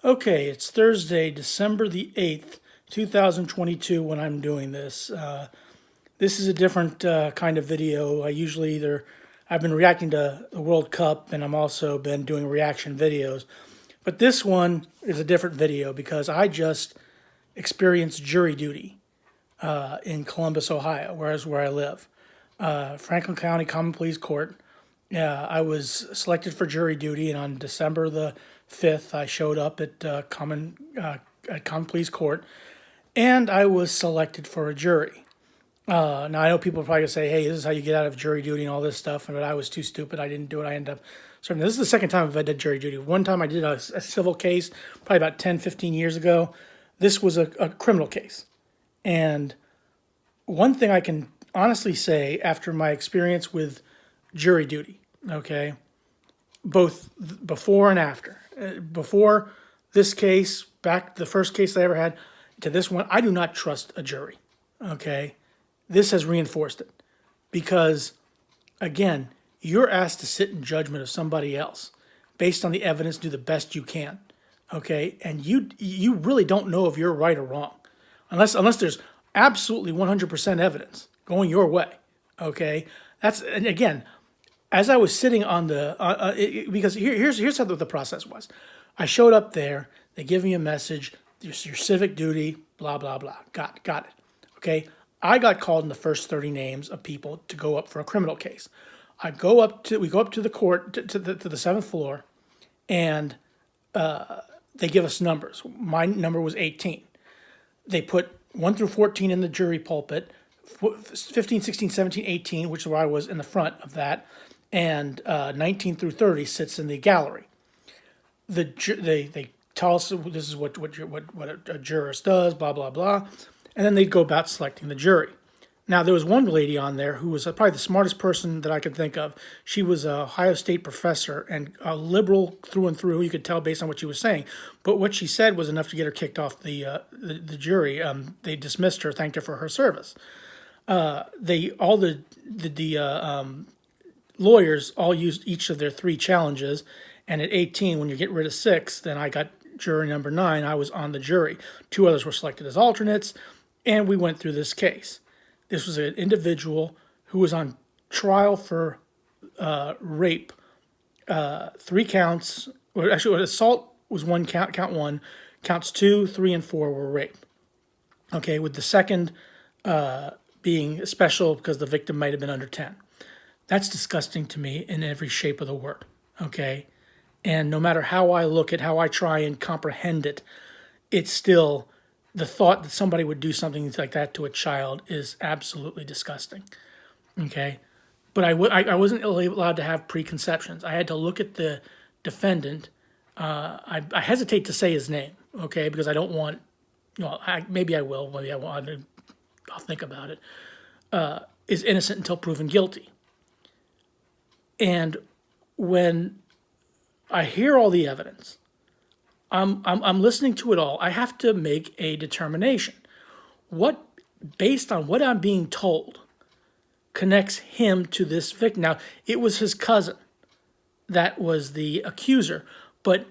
Okay, it's Thursday, December the 8th, 2022 when I'm doing this. This is a different kind of video. I've been reacting to the World Cup and I'm also been doing reaction videos. But this one is a different video because I just experienced jury duty in Columbus, Ohio, where I live. Franklin County Common Pleas Court. Yeah, I was selected for jury duty, and on December the 5th, I showed up at Common Pleas Court, and I was selected for a jury. Now I know people are probably gonna say, "Hey, this is how you get out of jury duty and all this stuff," but I was too stupid. I didn't do it. I ended up serving. This is the second time I've did jury duty. One time I did a civil case, probably about 10, 15 years ago. This was a criminal case, and one thing I can honestly say after my experience with jury duty, okay, both before and after. Before this case, back the first case I ever had, to this one, I do not trust a jury, okay? This has reinforced it because, again, you're asked to sit in judgment of somebody else based on the evidence, do the best you can, okay? And you really don't know if you're right or wrong unless there's absolutely 100% evidence going your way, okay? And again, as I was sitting on because here's how the process was. I showed up there. They give me a message. Your civic duty. Blah blah blah. Got it. Okay. I got called in the first 30 names of people to go up for a criminal case. We go up to the court to the seventh floor, and they give us numbers. My number was 18. They put 1 through 14 in the jury pulpit. 15, 16, 17, 18, which is where I was in the front of that, and 19 through 30 sits in the gallery. They tell us this is what a jurist does, blah blah blah, and then they'd go about selecting the jury. Now there was one lady on there who was probably the smartest person that I could think of. She was a Ohio State professor and a liberal through and through. You could tell based on what she was saying, but what she said was enough to get her kicked off the jury. They dismissed her, thanked her for her service. Lawyers all used each of their three challenges, and at 18, when you get rid of six, then I got jury number 9. I was on the jury. Two others were selected as alternates, and we went through this case. This was an individual who was on trial for rape, 3 counts. Or actually, assault was one count, count 1. Counts 2, 3, and 4 were rape. Okay, with the second being special because the victim might have been under 10. That's disgusting to me in every shape of the word, okay? And no matter how I look at how I try and comprehend it, it's still the thought that somebody would do something like that to a child is absolutely disgusting, okay? But I wasn't allowed to have preconceptions. I had to look at the defendant. I hesitate to say his name, okay, because I don't want, maybe I will, maybe I won't, I'll think about it, is innocent until proven guilty. And when I hear all the evidence, I'm listening to it all. I have to make a determination. What, based on what I'm being told, connects him to this victim? Now, it was his cousin that was the accuser, but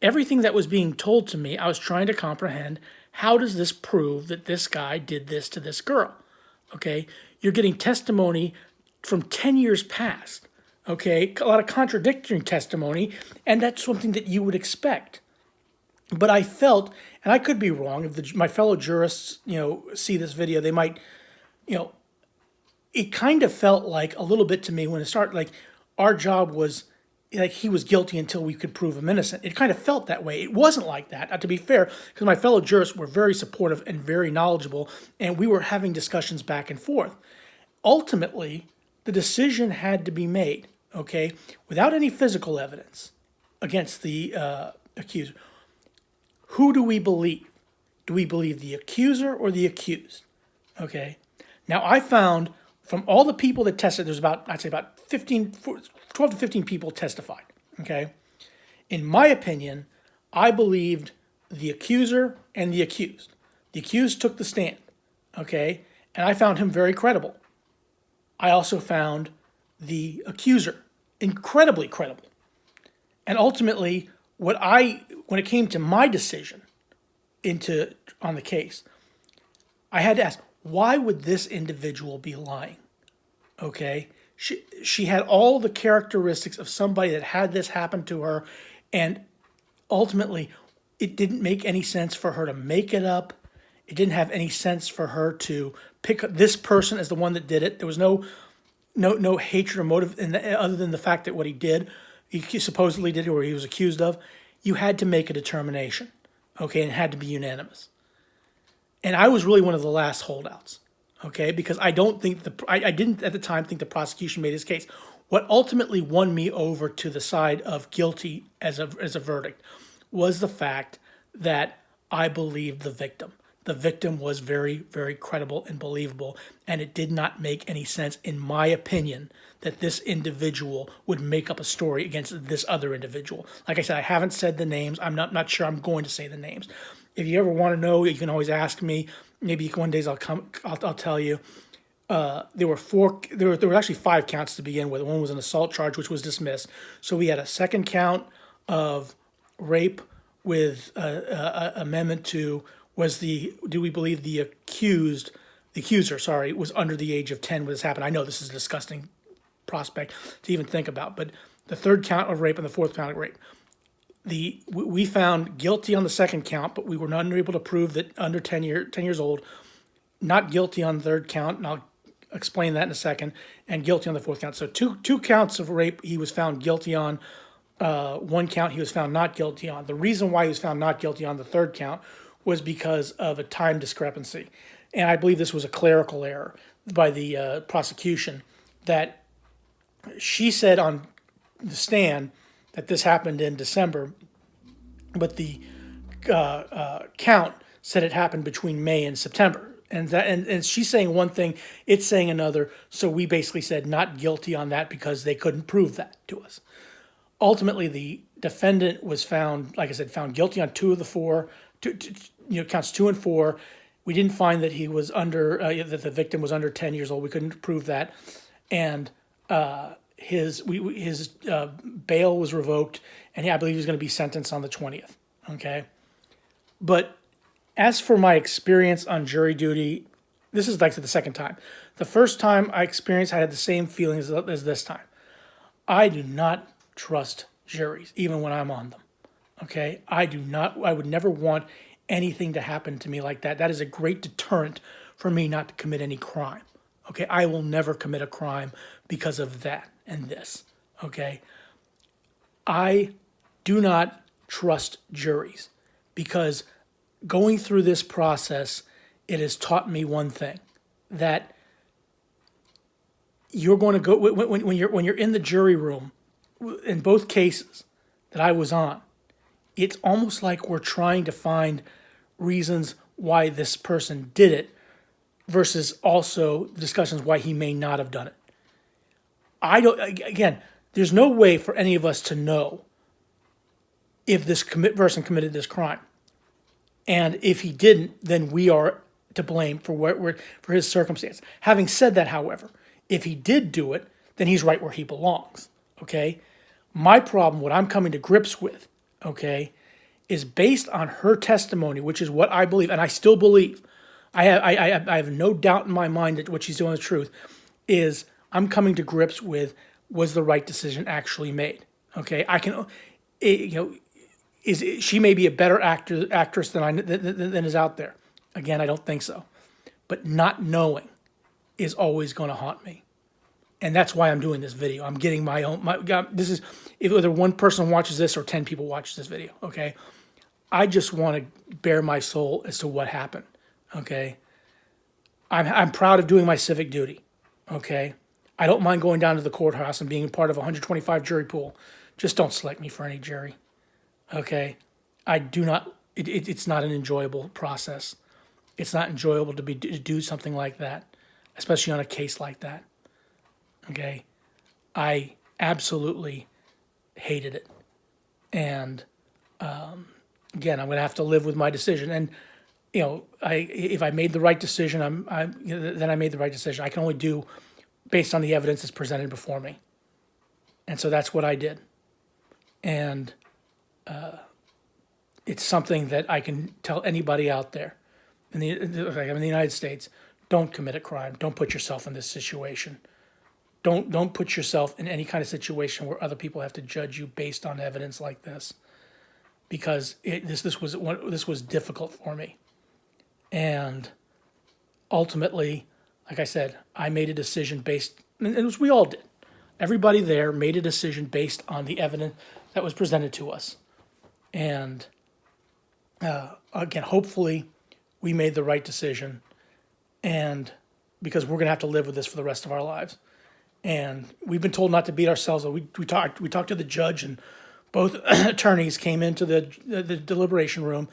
everything that was being told to me, I was trying to comprehend. How does this prove that this guy did this to this girl? Okay, you're getting testimony from 10 years past. Okay, a lot of contradictory testimony, and that's something that you would expect. But I felt, and I could be wrong, if my fellow jurists, see this video, they might, it kind of felt like a little bit to me when it started, like our job was, like he was guilty until we could prove him innocent. It kind of felt that way. It wasn't like that, to be fair, because my fellow jurists were very supportive and very knowledgeable, and we were having discussions back and forth. Ultimately, the decision had to be made, okay, without any physical evidence against the accuser. Who do we believe? Do we believe the accuser or the accused? Okay. Now, I found from all the people that tested, there's I'd say about 12 to 15 people testified. Okay. In my opinion, I believed the accuser and the accused. The accused took the stand. Okay. And I found him very credible. I also found the accuser incredibly credible. And ultimately, when it came to my decision on the case, I had to ask, why would this individual be lying? Okay. She had all the characteristics of somebody that had this happen to her, and ultimately it didn't make any sense for her to make it up. It didn't have any sense for her to pick this person as the one that did it. There was no hatred or motive other than the fact that what he supposedly did, or he was accused of. You had to make a determination, okay, and it had to be unanimous. And I was really one of the last holdouts, okay, because I didn't at the time think the prosecution made his case. What ultimately won me over to the side of guilty as a verdict was the fact that I believed the victim. The victim was very, very credible and believable, and it did not make any sense, in my opinion, that this individual would make up a story against this other individual. Like I said, I haven't said the names. I'm not sure I'm going to say the names. If you ever want to know, you can always ask me. Maybe one day I'll tell you. There were actually 5 counts to begin with. One was an assault charge, which was dismissed. So we had a second count of rape with amendment to do we believe the accuser, was under the age of 10 when this happened. I know this is a disgusting prospect to even think about, but the third count of rape and the fourth count of rape. We found guilty on the second count, but we were not able to prove that under 10 years old. Not guilty on the third count, and I'll explain that in a second, and guilty on the fourth count. So two counts of rape he was found guilty on. One count he was found not guilty on. The reason why he was found not guilty on the third count was because of a time discrepancy. And I believe this was a clerical error by the prosecution, that she said on the stand that this happened in December, but the count said it happened between May and September. And she's saying one thing, it's saying another, so we basically said not guilty on that because they couldn't prove that to us. Ultimately, the defendant was found, like I said, found guilty on 2 of the 4, counts 2 and 4. We didn't find that he was that the victim was under 10 years old. We couldn't prove that, and his bail was revoked, and I believe he was going to be sentenced on the 20th. Okay, but as for my experience on jury duty, this is like the second time. The first time I experienced, I had the same feelings as this time. I do not trust juries, even when I'm on them. Okay, I would never want anything to happen to me like that. That is a great deterrent for me not to commit any crime. Okay, I will never commit a crime because of that and this. Okay, I do not trust juries because going through this process, it has taught me one thing, that you're going to go when you're in the jury room. In both cases that I was on, it's almost like we're trying to find reasons why this person did it versus also discussions why he may not have done it. Again, there's no way for any of us to know if this person committed this crime. And if he didn't, then we are to blame for his circumstance. Having said that, however, if he did do it, then he's right where he belongs. Okay? My problem, what I'm coming to grips with, okay, is based on her testimony, which is what I believe, and I still believe. I have no doubt in my mind that what she's doing is the truth. Is I'm coming to grips with, was the right decision actually made? Okay, she may be a better actress than is out there. Again, I don't think so, but not knowing is always going to haunt me. And that's why I'm doing this video. I'm getting this is, if whether one person watches this or 10 people watch this video, okay? I just want to bare my soul as to what happened, okay? I'm proud of doing my civic duty, okay? I don't mind going down to the courthouse and being part of a 125 jury pool. Just don't select me for any jury, okay? I do not, it's not an enjoyable process. It's not enjoyable to do something like that, especially on a case like that. Okay, I absolutely hated it, and again, I'm going to have to live with my decision. And if I made the right decision, then I made the right decision. I can only do based on the evidence that's presented before me, and so that's what I did. And it's something that I can tell anybody out there in the United States: don't commit a crime. Don't put yourself in this situation. Don't put yourself in any kind of situation where other people have to judge you based on evidence like this, because this was difficult for me, and ultimately, like I said, I made a decision based, and it was, we all did. Everybody there made a decision based on the evidence that was presented to us, and again, hopefully, we made the right decision, and because we're going to have to live with this for the rest of our lives. And we've been told not to beat ourselves. We talked to the judge, and both attorneys came into the deliberation room,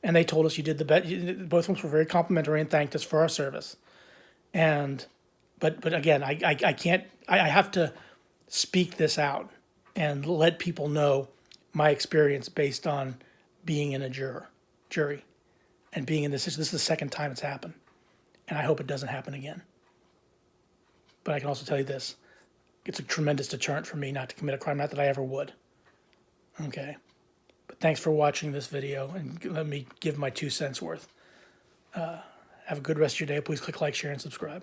and they told us you did the best. Both of us were very complimentary and thanked us for our service. And but again, I can't. I have to speak this out and let people know my experience based on being in a jury, and being in this. This is the second time it's happened, and I hope it doesn't happen again. But I can also tell you this: it's a tremendous deterrent for me not to commit a crime. Not that I ever would. Okay. But thanks for watching this video, and let me give my 2 cents worth. Have a good rest of your day. Please click like, share, and subscribe.